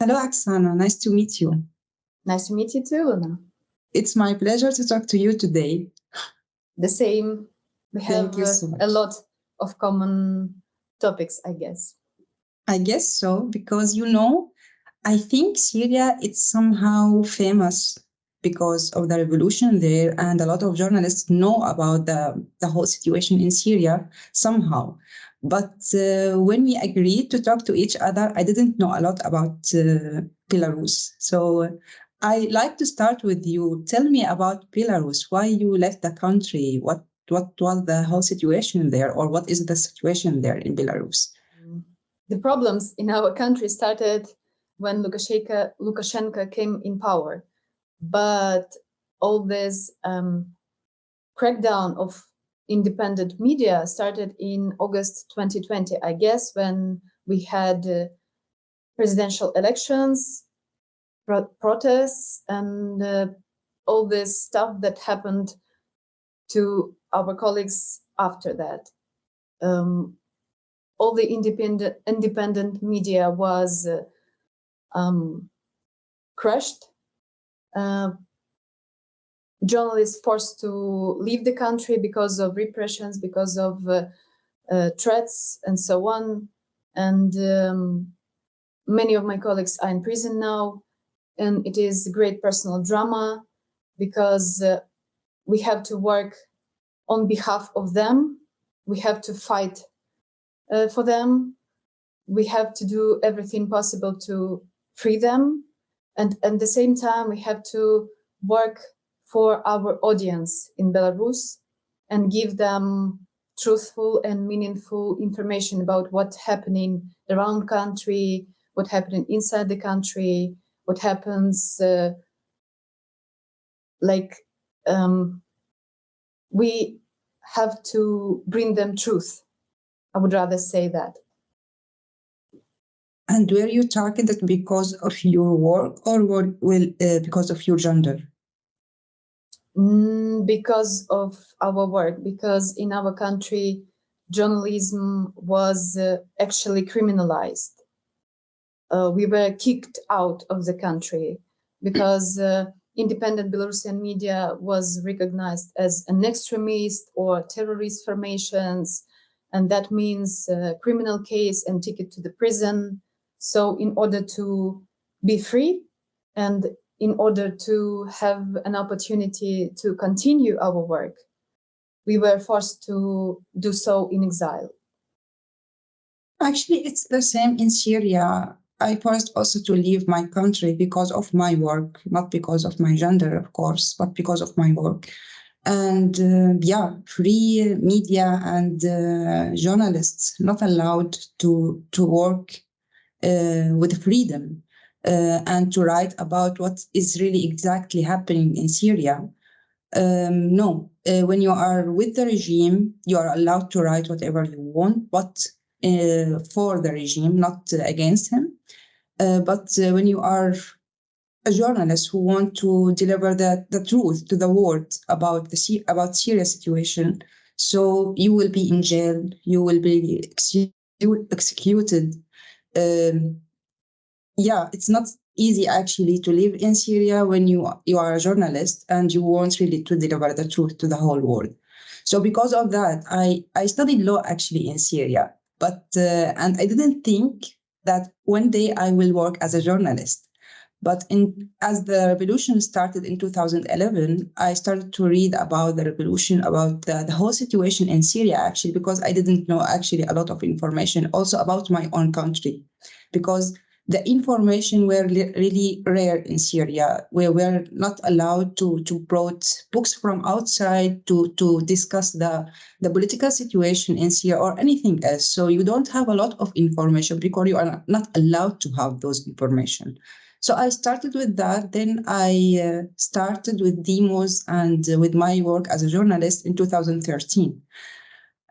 Hello, Oksana. Nice to meet you. Nice to meet you too, Luna. It's my pleasure to talk to you today. The same. We have a lot of common topics, I guess. I guess so, because, I think Syria is somehow famous because of the revolution there, and a lot of journalists know about the whole situation in Syria somehow. But when we agreed to talk to each other, I didn't know a lot about Belarus. So I'd like to start with you. Tell me about Belarus, why you left the country, what was the whole situation there, or what is the situation there in Belarus? The problems in our country started when Lukashenko came in power. But all this crackdown of independent media started in August 2020, I guess, when we had presidential elections, protests, and all this stuff that happened to our colleagues after that. All the independent media was crushed. Journalists forced to leave the country because of repressions, because of threats, and so on. And many of my colleagues are in prison now, and it is great personal drama because we have to work on behalf of them. We have to fight for them. We have to do everything possible to free them. And at the same time, we have to work for our audience in Belarus and give them truthful and meaningful information about what's happening around country, what's happening inside the country, what happens. We have to bring them truth. I would rather say that. And were you targeted because of your work or because of your gender? Because of our work, because in our country, journalism was actually criminalized. We were kicked out of the country because independent Belarusian media was recognized as an extremist or terrorist formations, and that means criminal case and ticket to the prison. So in order to be free and in order to have an opportunity to continue our work, we were forced to do so in exile. Actually, it's the same in Syria. I forced also to leave my country because of my work, not because of my gender, of course, but because of my work. And free media and journalists not allowed to work with freedom and to write about what is really exactly happening in Syria. No, when you are with the regime, you are allowed to write whatever you want, but for the regime, not against him. But when you are a journalist who want to deliver the truth to the world about Syria's situation, so you will be in jail, you will be executed. It's not easy actually to live in Syria when you are a journalist and you want really to deliver the truth to the whole world. So because of that, I studied law actually in Syria, but and I didn't think that one day I will work as a journalist. But as the revolution started in 2011, I started to read about the revolution, about the whole situation in Syria, actually, because I didn't know actually a lot of information also about my own country, because the information were really rare in Syria. We were not allowed to brought books from outside to discuss the political situation in Syria or anything else. So you don't have a lot of information because you are not allowed to have those information. So I started with that. Then I started with demos and with my work as a journalist in 2013.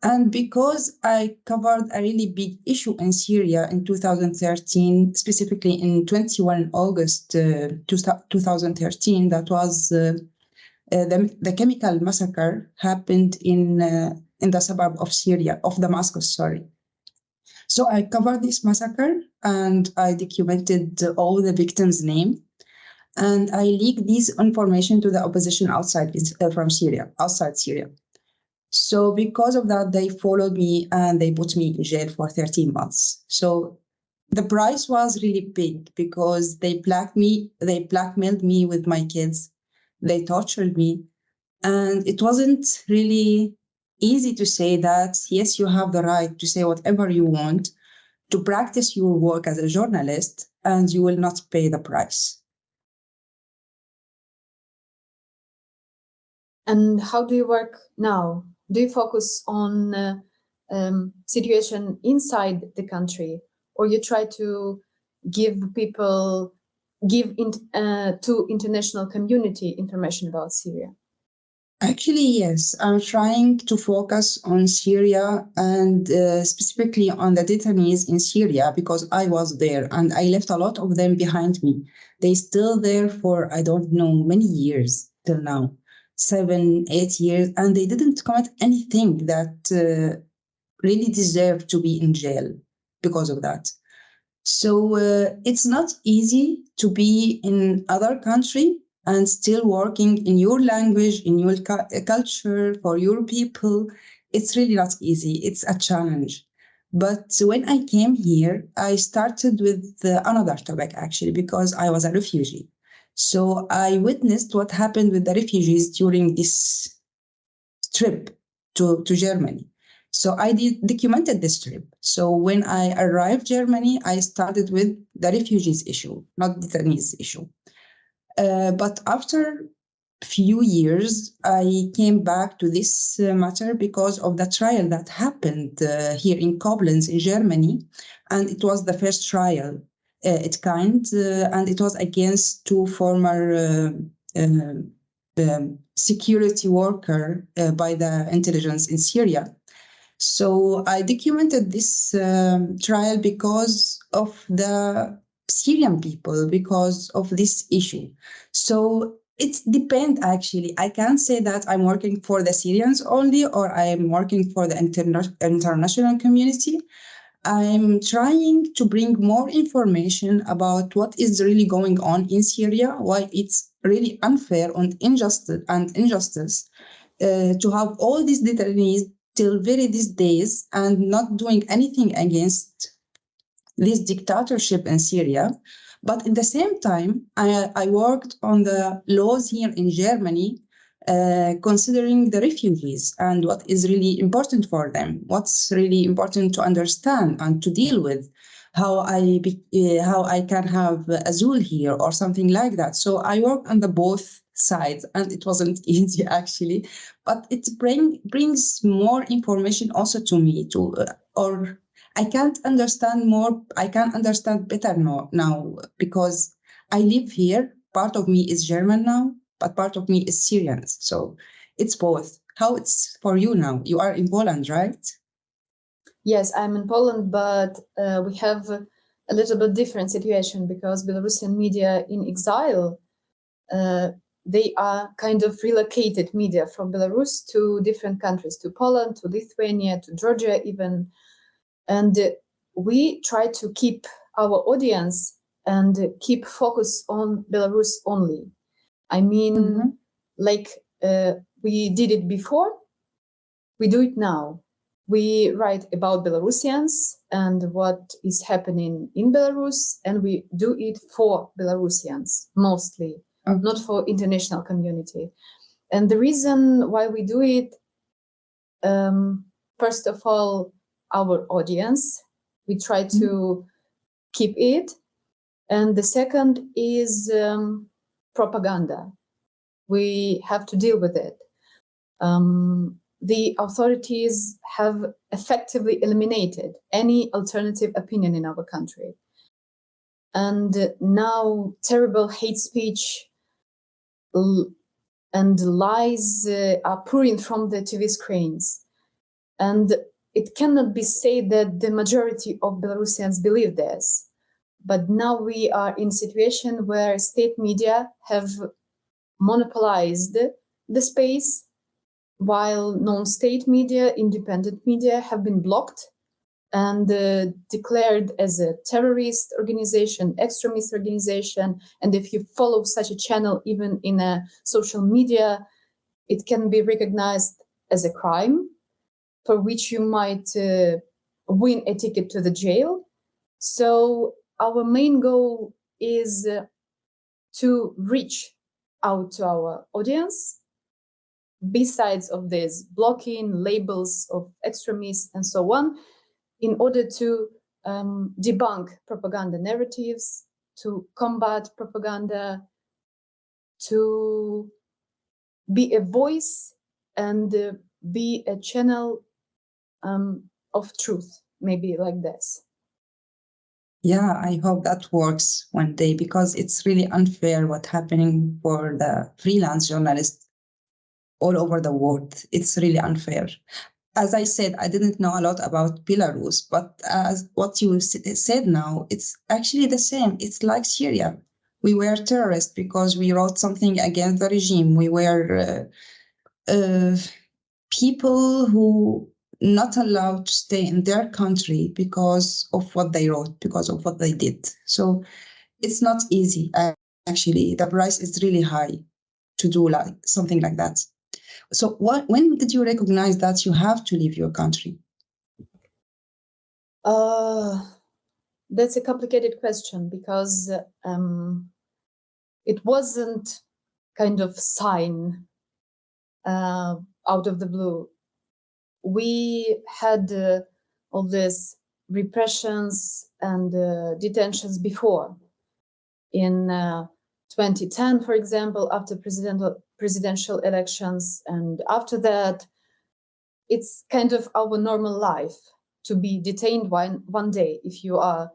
And because I covered a really big issue in Syria in 2013, specifically in 21 August 2013, that was the chemical massacre happened in the suburb of Syria, of Damascus, sorry. So I covered this massacre and I documented all the victims' names. And I leaked this information to the opposition outside Syria. So because of that, they followed me and they put me in jail for 13 months. So the price was really big because they blackmailed me with my kids. They tortured me. And it wasn't really easy to say that, yes, you have the right to say whatever you want, to practice your work as a journalist, and you will not pay the price. And how do you work now? Do you focus on situation inside the country, or you try to give to international community information about Syria? Actually, yes. I'm trying to focus on Syria and specifically on the detainees in Syria because I was there and I left a lot of them behind me. They're still there for, I don't know, many years till now, 7, 8 years, and they didn't commit anything that really deserved to be in jail because of that. So it's not easy to be in other country and still working in your language, in your culture, for your people. It's really not easy. It's a challenge. But when I came here, I started with another topic, actually, because I was a refugee. So I witnessed what happened with the refugees during this trip to Germany. So I documented this trip. So when I arrived Germany, I started with the refugees issue, not the detainees issue. But after a few years, I came back to this matter because of the trial that happened here in Koblenz in Germany. And it was the first trial its kind, and it was against 2 former security workers by the intelligence in Syria. So I documented this trial because of the Syrian people, because of this issue. So it depends, actually. I can't say that I'm working for the Syrians only or I'm working for the international community. I'm trying to bring more information about what is really going on in Syria, why it's really unfair and injustice to have all these detainees till very these days and not doing anything against this dictatorship in Syria. But at the same time, I worked on the laws here in Germany, considering the refugees and what is really important for them, what's really important to understand and to deal with, how I can have asylum here or something like that. So I work on the both sides, and it wasn't easy actually, but it brings more information also to me or I can't understand more. I can understand better now because I live here. Part of me is German now, but part of me is Syrian. So it's both. How it's for you now? You are in Poland, right? Yes, I'm in Poland, but we have a little bit different situation because Belarusian media in exile, they are kind of relocated media from Belarus to different countries, to Poland, to Lithuania, to Georgia even. And we try to keep our audience and keep focus on Belarus only. I mean, like we did it before, we do it now. We write about Belarusians and what is happening in Belarus, and we do it for Belarusians mostly, not for international community. And the reason why we do it, first of all, our audience, we try to keep it. And the second is propaganda. We have to deal with it. The authorities have effectively eliminated any alternative opinion in our country. And now terrible hate speech and lies are pouring from the TV screens. And it cannot be said that the majority of Belarusians believe this. But now we are in a situation where state media have monopolized the space, while non-state media, independent media have been blocked and declared as a terrorist organization, extremist organization. And if you follow such a channel, even in a social media, it can be recognized as a crime for which you might win a ticket to the jail. So our main goal is to reach out to our audience, besides of this blocking labels of extremists and so on, in order to debunk propaganda narratives, to combat propaganda, to be a voice and be a channel of truth, maybe like this. Yeah, I hope that works one day, because it's really unfair what's happening for the freelance journalists all over the world. It's really unfair. As I said, I didn't know a lot about Belarus, but as what you said now, it's actually the same. It's like Syria. We were terrorists because we wrote something against the regime. We were people who not allowed to stay in their country because of what they wrote, because of what they did. So it's not easy. Actually, the price is really high to do like something like that. So when did you recognize that you have to leave your country? That's a complicated question, because it wasn't kind of sign out of the blue. We had all these repressions and detentions before. In 2010, for example, after presidential elections, and after that, it's kind of our normal life to be detained one day if you are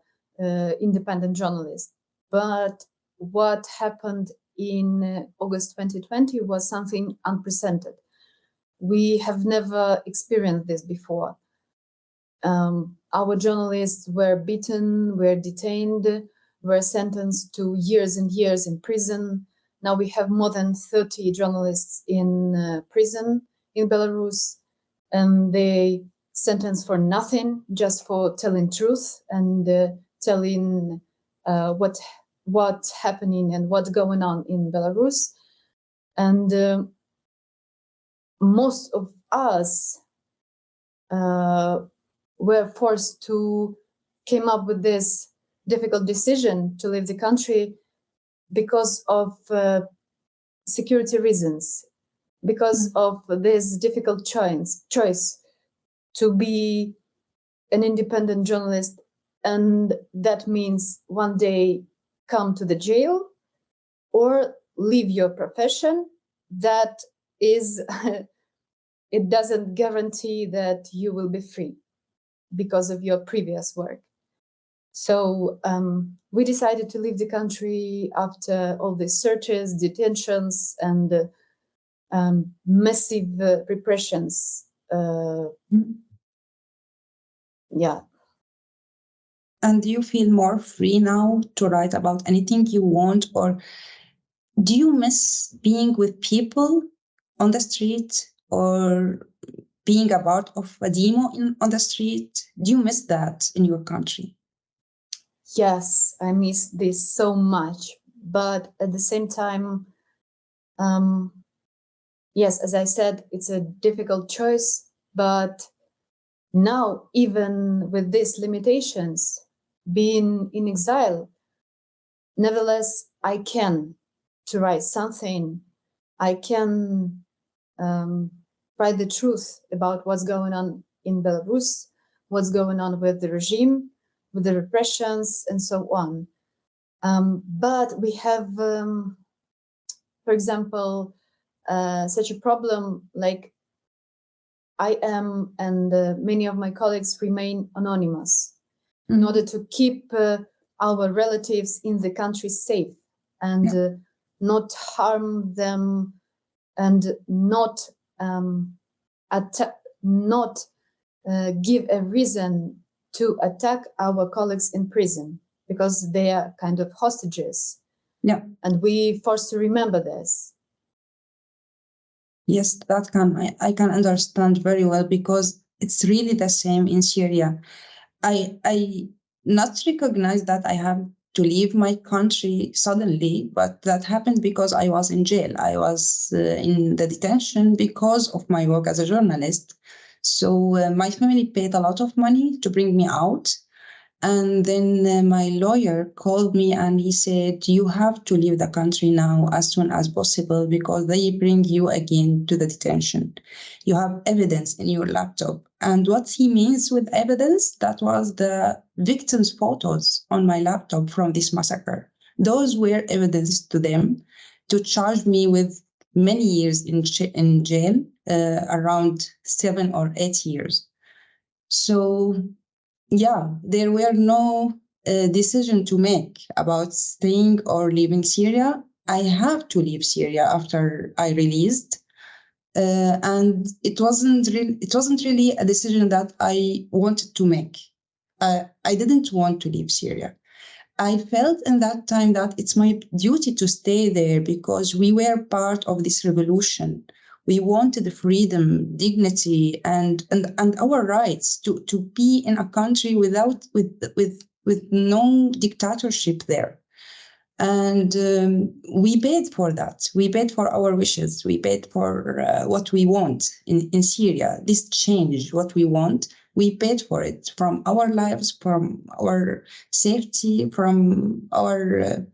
independent journalist. But what happened in August 2020 was something unprecedented. We have never experienced this before. Our journalists were beaten, were detained, were sentenced to years and years in prison. Now we have more than 30 journalists in prison in Belarus, and they sentenced for nothing, just for telling truth and telling what's happening and what's going on in Belarus. And most of us were forced to came up with this difficult decision to leave the country because of security reasons, because of this difficult choice to be an independent journalist, and that means one day come to the jail or leave your profession. That is, it doesn't guarantee that you will be free because of your previous work. So we decided to leave the country after all these searches, detentions, and massive repressions. Yeah. And do you feel more free now to write about anything you want, or do you miss being with people on the street or being a part of a demo on the street? Do you miss that in your country? Yes, I miss this so much. But at the same time, yes, as I said, it's a difficult choice. But now, even with these limitations, being in exile, nevertheless, I can to write something. I can write the truth about what's going on in Belarus, what's going on with the regime, with the repressions, and so on. But we have, for example, such a problem like I am and many of my colleagues remain anonymous in order to keep our relatives in the country safe and not harm them and not give a reason to attack our colleagues in prison, because they are kind of hostages. Yeah. And we forced to remember this. Yes, I can understand very well, because it's really the same in Syria. I not recognize that I have to leave my country suddenly, but that happened because I was in jail. I was in the detention because of my work as a journalist. So my family paid a lot of money to bring me out. And then my lawyer called me and he said, you have to leave the country now as soon as possible because they bring you again to the detention. You have evidence in your laptop. And what he means with evidence, that was the victims' photos on my laptop from this massacre. Those were evidence to them to charge me with many years in jail, around 7 or 8 years. So yeah, there were no decision to make about staying or leaving Syria. I have to leave Syria after I released, and it wasn't really a decision that I wanted to make. I didn't want to leave Syria. I felt in that time that it's my duty to stay there because we were part of this revolution. We wanted freedom, dignity, and our rights to be in a country with no dictatorship there. And we paid for that. We paid for our wishes. We paid for what we want in Syria. This change, what we want, we paid for it from our lives, from our safety, from our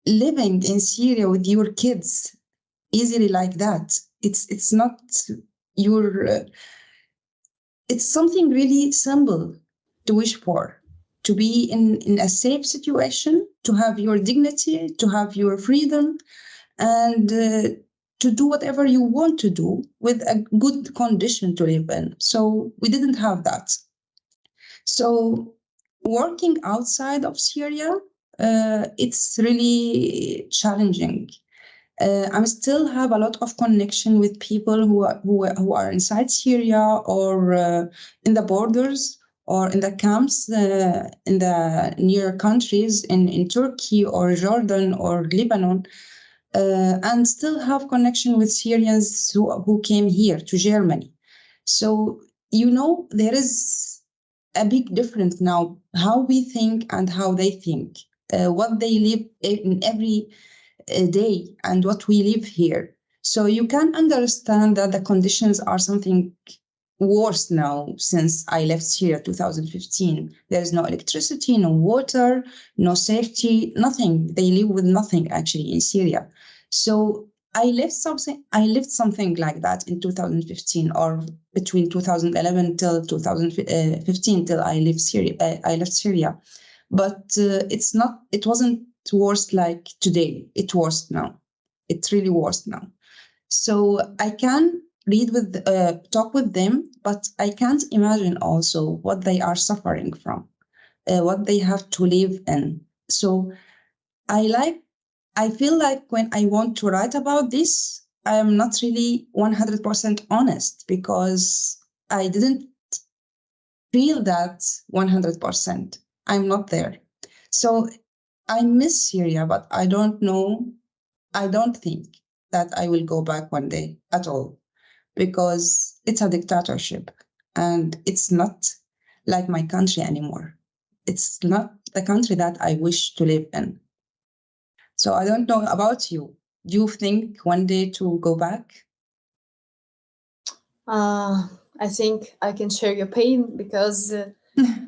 living in Syria with your kids easily like that. It's not your. It's something really simple to wish for. To be in a safe situation, to have your dignity, to have your freedom, and to do whatever you want to do with a good condition to live in. So we didn't have that. So working outside of Syria, it's really challenging. I still have a lot of connection with people who are inside Syria or in the borders or in the camps in the near countries in Turkey or Jordan or Lebanon, and still have connection with Syrians who came here to Germany. So, there is a big difference now, how we think and how they think, what they live in every day and what we live here. So you can understand that the conditions are something worse now since I left Syria 2015. There is no electricity, no water, no safety, nothing. They live with nothing actually in Syria. So I lived something like that in 2015 or between 2011 till 2015 till I left Syria. But it wasn't worse like today. It's worse now. It's really worse now. So I can talk with them, but I can't imagine also what they are suffering from, what they have to live in. So I feel like when I want to write about this, I am not really 100% honest because I didn't feel that 100%. I'm not there. So I miss Syria, but I don't think that I will go back one day at all because it's a dictatorship and it's not like my country anymore. It's not the country that I wish to live in. So I don't know about you. Do you think one day to go back? I think I can share your pain because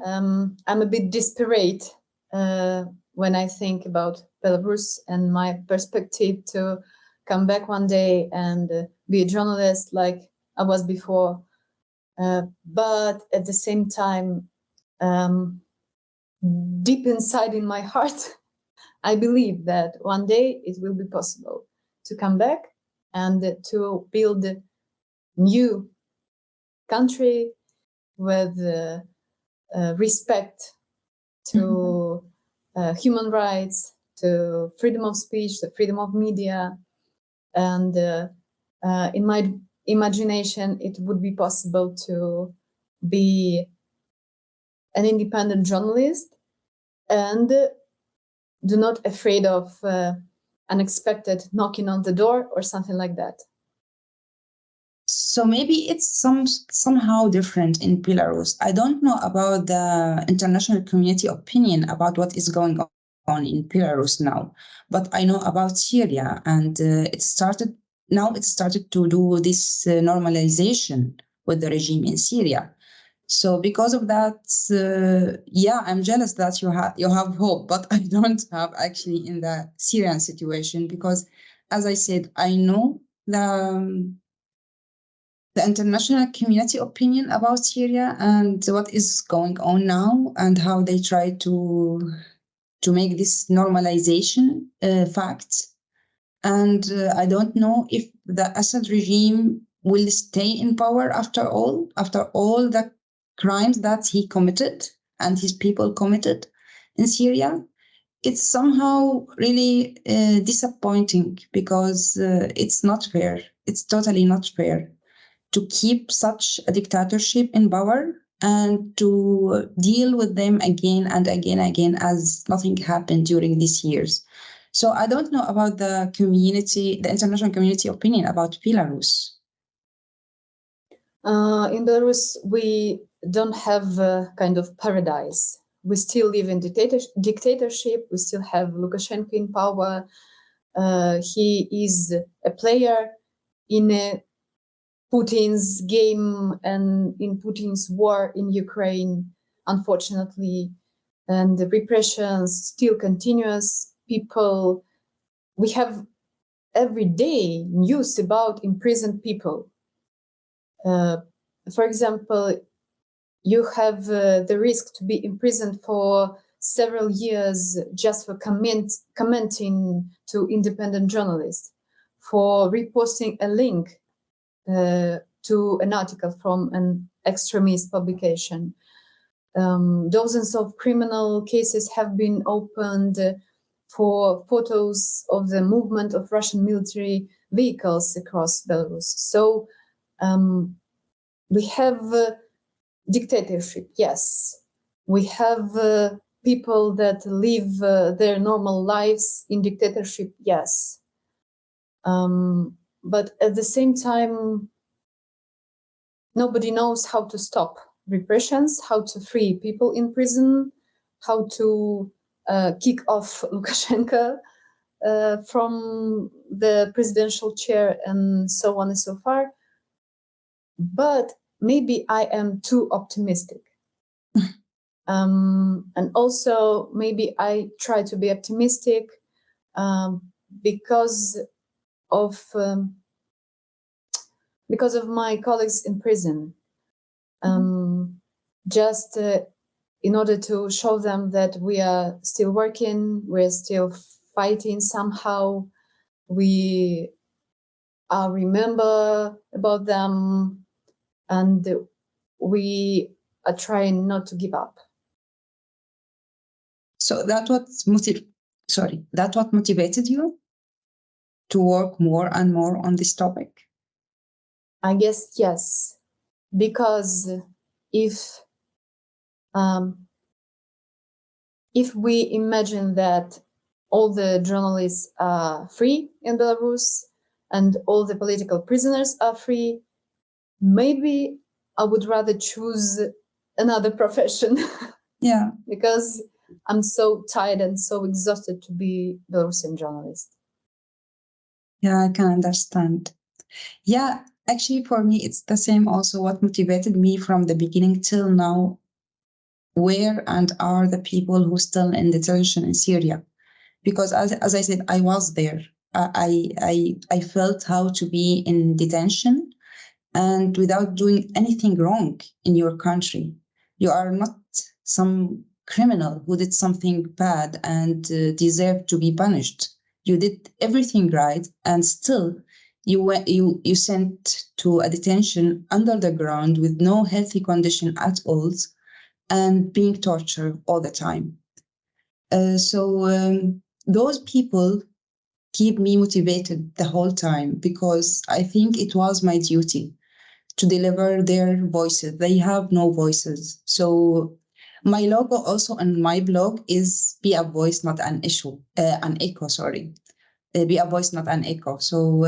I'm a bit desperate when I think about Belarus and my perspective to come back one day and be a journalist like I was before. But at the same time, deep inside in my heart, I believe that one day it will be possible to come back and to build a new country with respect to human rights, to freedom of speech, to freedom of media. And in my imagination, it would be possible to be an independent journalist and do not afraid of unexpected knocking on the door or something like that. So maybe it's somehow different in Belarus. I don't know about the international community opinion about what is going on in Belarus now, but I know about Syria, and it started to do this normalization with the regime in Syria. So because of that, I'm jealous that you have hope, but I don't have actually in the Syrian situation, because, as I said, I know the international community opinion about Syria and what is going on now, and how they try to make this normalization fact. And I don't know if the Assad regime will stay in power after all the crimes that he committed and his people committed in Syria. It's somehow really disappointing, because it's not fair. It's totally not fair to keep such a dictatorship in power and to deal with them again and again as nothing happened during these years. So I don't know about the international community opinion about Belarus. In Belarus, we don't have a kind of paradise. We still live in dictatorship. We still have Lukashenko in power. He is a player in Putin's game and in Putin's war in Ukraine, unfortunately. And the repression still continues. We have every day news about imprisoned people. For example, you have the risk to be imprisoned for several years just for commenting to independent journalists, for reposting a link to an article from an extremist publication. Dozens of criminal cases have been opened for photos of the movement of Russian military vehicles across Belarus. So we have dictatorship, yes. We have people that live their normal lives in dictatorship, yes. But at the same time, nobody knows how to stop repressions, how to free people in prison, how to kick off Lukashenko from the presidential chair, and so on and so far. But maybe I am too optimistic. And also maybe I try to be optimistic because of my colleagues in prison. Just in order to show them that we are still working, we're still fighting somehow, we remember about them, and we are trying not to give up. So that's what motivated you to work more and more on this topic? I guess yes, because if we imagine that all the journalists are free in Belarus and all the political prisoners are free, maybe I would rather choose another profession. Yeah. Because I'm so tired and so exhausted to be Belarusian journalist. Yeah, I can understand. Yeah, actually for me, it's the same also. What motivated me from the beginning till now, where and are the people who still in detention in Syria? Because as I said, I was there. I felt how to be in detention and without doing anything wrong in your country. You are not some criminal who did something bad and deserved to be punished. You did everything right, and still you sent to a detention under the ground with no healthy condition at all, and being tortured all the time. So those people keep me motivated the whole time, because I think it was my duty to deliver their voices. They have no voices. So my logo also on my blog is "Be a voice, not an issue." An echo, sorry. Be a voice, not an echo. So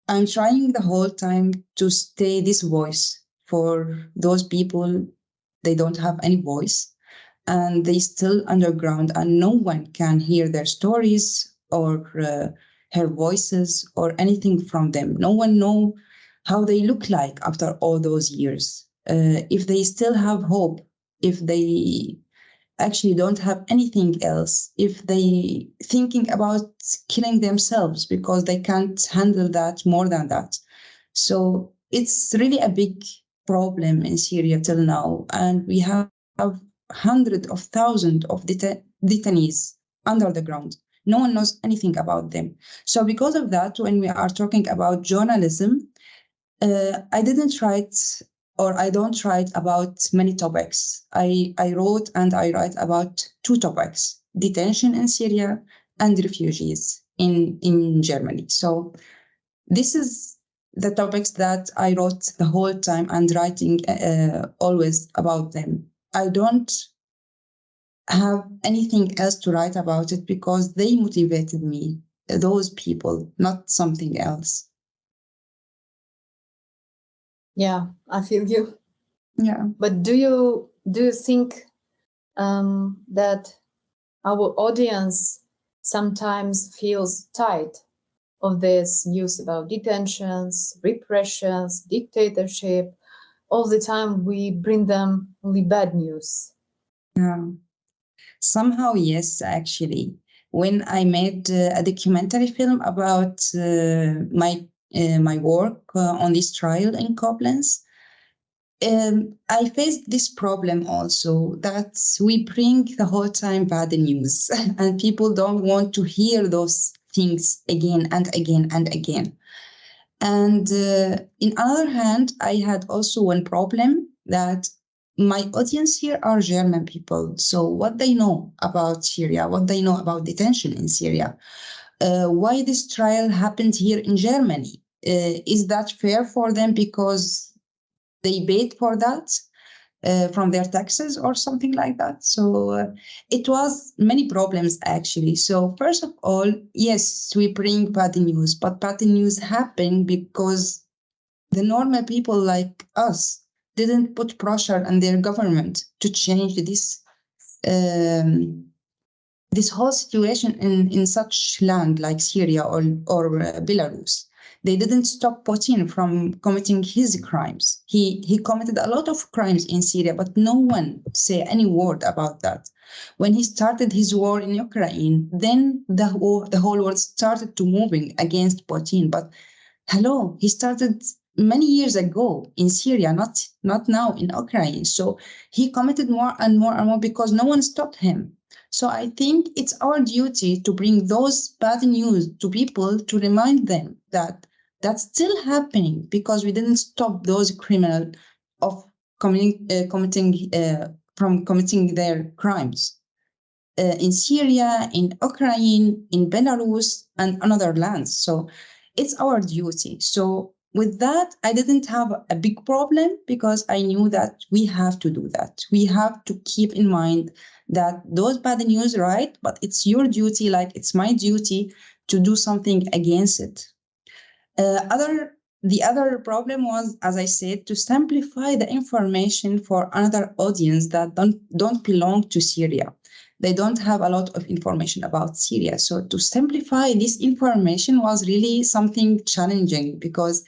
I'm trying the whole time to stay this voice for those people. They don't have any voice and they still underground and no one can hear their stories or her voices or anything from them. No one know how they look like after all those years. If they still have hope, if they actually don't have anything else, if they thinking about killing themselves because they can't handle that more than that. So it's really a big problem in Syria till now. And we have hundreds of thousands of detainees under the ground. No one knows anything about them. So because of that, when we are talking about journalism, I didn't write or I don't write about many topics. I wrote and I write about 2 topics, detention in Syria and refugees in Germany. So this is the topics that I wrote the whole time and writing always about them. I don't have anything else to write about it because they motivated me, those people, not something else. Yeah, I feel you. Yeah. But do you think that our audience sometimes feels tired of this news about detentions, repressions, dictatorship? All the time we bring them only bad news. Yeah. Somehow, yes, actually. When I made a documentary film about my work on this trial in Koblenz, I faced this problem also that we bring the whole time bad news and people don't want to hear those things again and again and again. And in other hand, I had also one problem that my audience here are German people. So what they know about Syria, what they know about detention in Syria, why this trial happened here in Germany. Is that fair for them because they paid for that from their taxes or something like that? So it was many problems actually. So first of all, yes, we bring bad news, but bad news happen because the normal people like us didn't put pressure on their government to change this whole situation in such land like Syria or Belarus. They didn't stop Putin from committing his crimes. He committed a lot of crimes in Syria, but no one say any word about that. When he started his war in Ukraine, then the whole world started to moving against Putin. But hello, he started many years ago in Syria, not now in Ukraine. So he committed more and more and more because no one stopped him. So I think it's our duty to bring those bad news to people to remind them that that's still happening because we didn't stop those criminals of committing their crimes in Syria, in Ukraine, in Belarus, and other lands. So it's our duty. So with that, I didn't have a big problem because I knew that we have to do that. We have to keep in mind that those bad news, right? But it's your duty, like it's my duty to do something against it. The other problem was, as I said, to simplify the information for another audience that don't belong to Syria. They don't have a lot of information about Syria. So to simplify this information was really something challenging because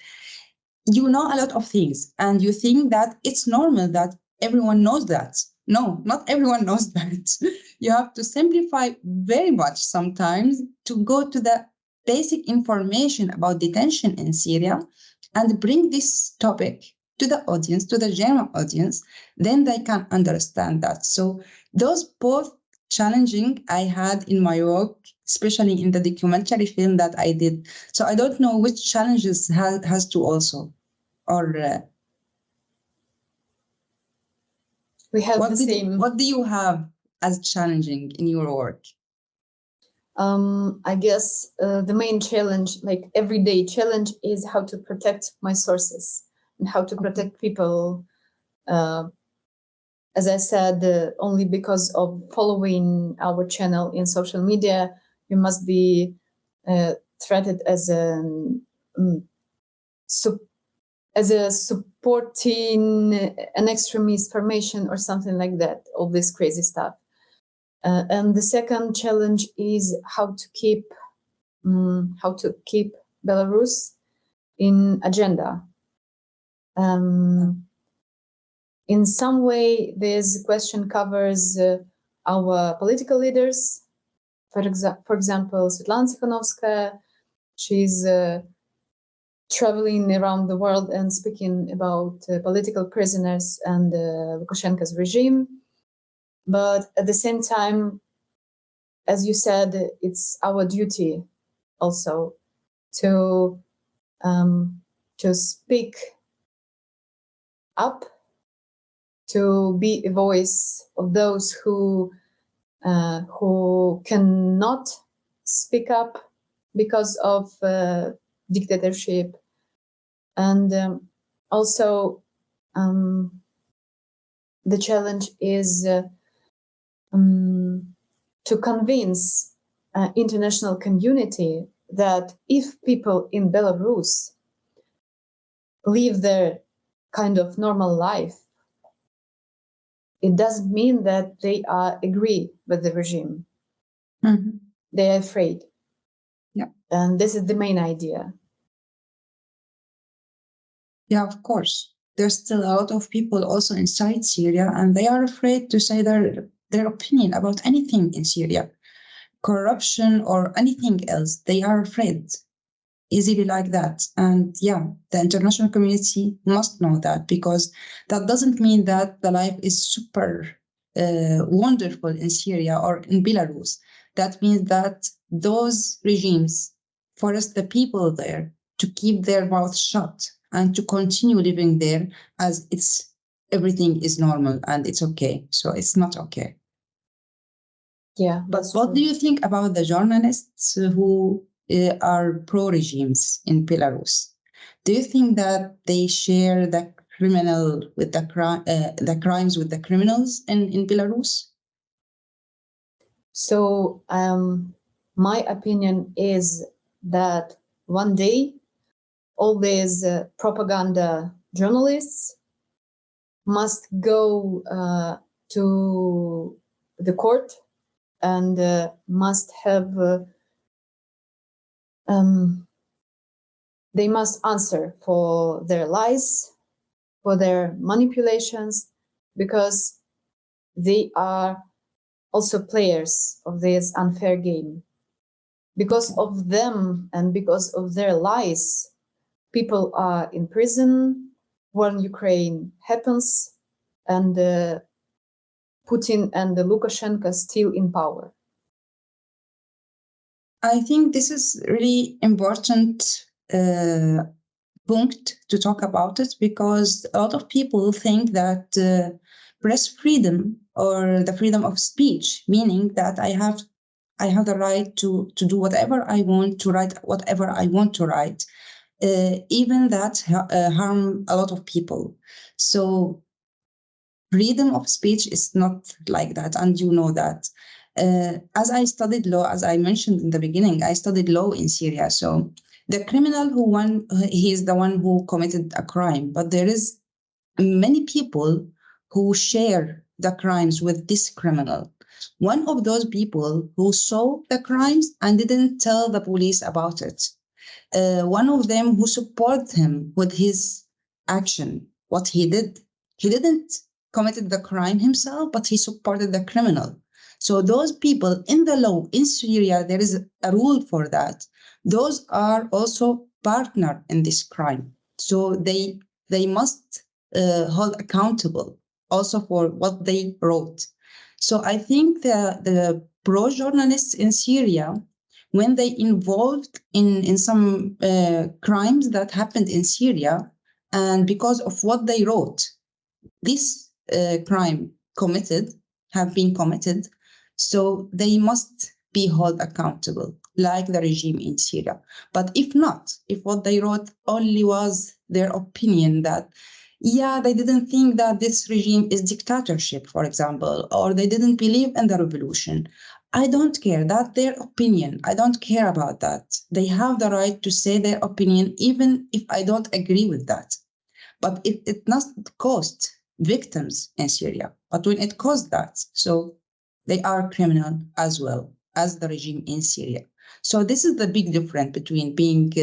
you know a lot of things and you think that it's normal that everyone knows that. No, not everyone knows that. You have to simplify very much sometimes to go to the basic information about detention in Syria and bring this topic to the audience, to the German audience, then they can understand that. So those both challenging I had in my work, especially in the documentary film that I did. So I don't know which challenges has to also, or we have the same. What do you have as challenging in your work? I guess the main challenge, like everyday challenge, is how to protect my sources and how to protect people. As I said, only because of following our channel in social media, you must be treated as an as a supporting an extremist formation or something like that, all this crazy stuff. And the second challenge is how to keep Belarus in agenda. In some way, this question covers our political leaders. For example, Svetlana Tikhanovskaya, she's traveling around the world and speaking about political prisoners and Lukashenko's regime. But at the same time, as you said, it's our duty also to speak up, to be a voice of those who cannot speak up because of dictatorship, and also the challenge is to convince international community that if people in Belarus live their kind of normal life, it doesn't mean that they agree with the regime. Mm-hmm. They are afraid. Yeah. And this is the main idea. Yeah, of course. There's still a lot of people also inside Syria, and they are afraid to say their opinion about anything in Syria, corruption or anything else. They are afraid easily like that. And yeah, the international community must know that, because that doesn't mean that the life is super wonderful in Syria or in Belarus. That means that those regimes force the people there to keep their mouth shut and to continue living there as everything is normal and it's okay. So it's not okay. Yeah. But what do you think about the journalists who are pro-regimes in Belarus? Do you think that they share the criminal with the crimes with the criminals in Belarus? So my opinion is that one day all these propaganda journalists must go to the court and must have they must answer for their lies, for their manipulations, because they are also players of this unfair game. Because of them and because of their lies, people are in prison. War in Ukraine happens, and Putin and Lukashenko still in power. I think this is really important point to talk about it, because a lot of people think that press freedom or the freedom of speech, meaning that I have the right to do whatever I want, to write whatever I want to write, even that harm a lot of people. So freedom of speech is not like that, and you know that. As I studied law, as I mentioned in the beginning, I studied law in Syria. So the criminal he is the one who committed a crime, but there is many people who share the crimes with this criminal. One of those people who saw the crimes and didn't tell the police about it. One of them who supported him with his action, what he did. He didn't committed the crime himself, but he supported the criminal. So those people in the law in Syria, there is a rule for that. Those are also partner in this crime. So they must hold accountable also for what they wrote. So I think the pro-journalists in Syria, when they involved in some crimes that happened in Syria, and because of what they wrote, this crime have been committed, so they must be held accountable, like the regime in Syria. But if not, if what they wrote only was their opinion that, yeah, they didn't think that this regime is dictatorship, for example, or they didn't believe in the revolution, I don't care. That's their opinion. I don't care about that. They have the right to say their opinion, even if I don't agree with that. But it must cost victims in Syria. But when it costs that, so they are criminal as well as the regime in Syria. So this is the big difference between being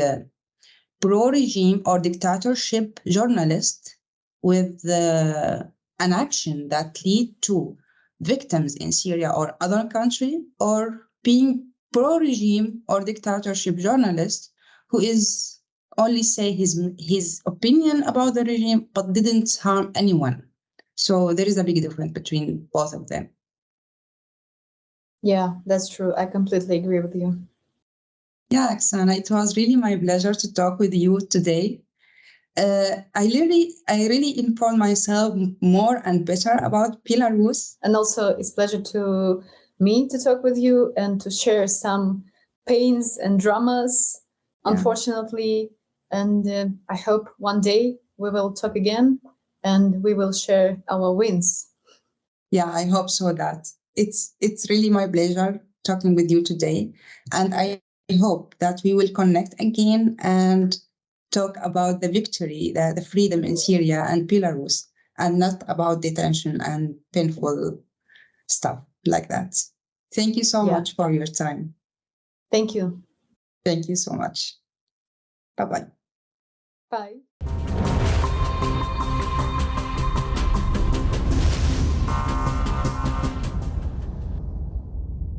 pro-regime or dictatorship journalist with an action that lead to victims in Syria or other country, or being pro-regime or dictatorship journalist who is only say his opinion about the regime but didn't harm anyone. So there is a big difference between both of them. Yeah, that's true. I completely agree with you. Yeah, Oksana, it was really my pleasure to talk with you today. I really informed myself more and better about Belarus. And also it's a pleasure to me to talk with you and to share some pains and dramas, unfortunately. And I hope one day we will talk again and we will share our wins. Yeah, I hope so. That it's really my pleasure talking with you today. And I hope that we will connect again and talk about the victory, the freedom in Syria and Belarus, and not about detention and painful stuff like that. Thank you so much for your time. Thank you. Thank you so much. Bye-bye. Bye.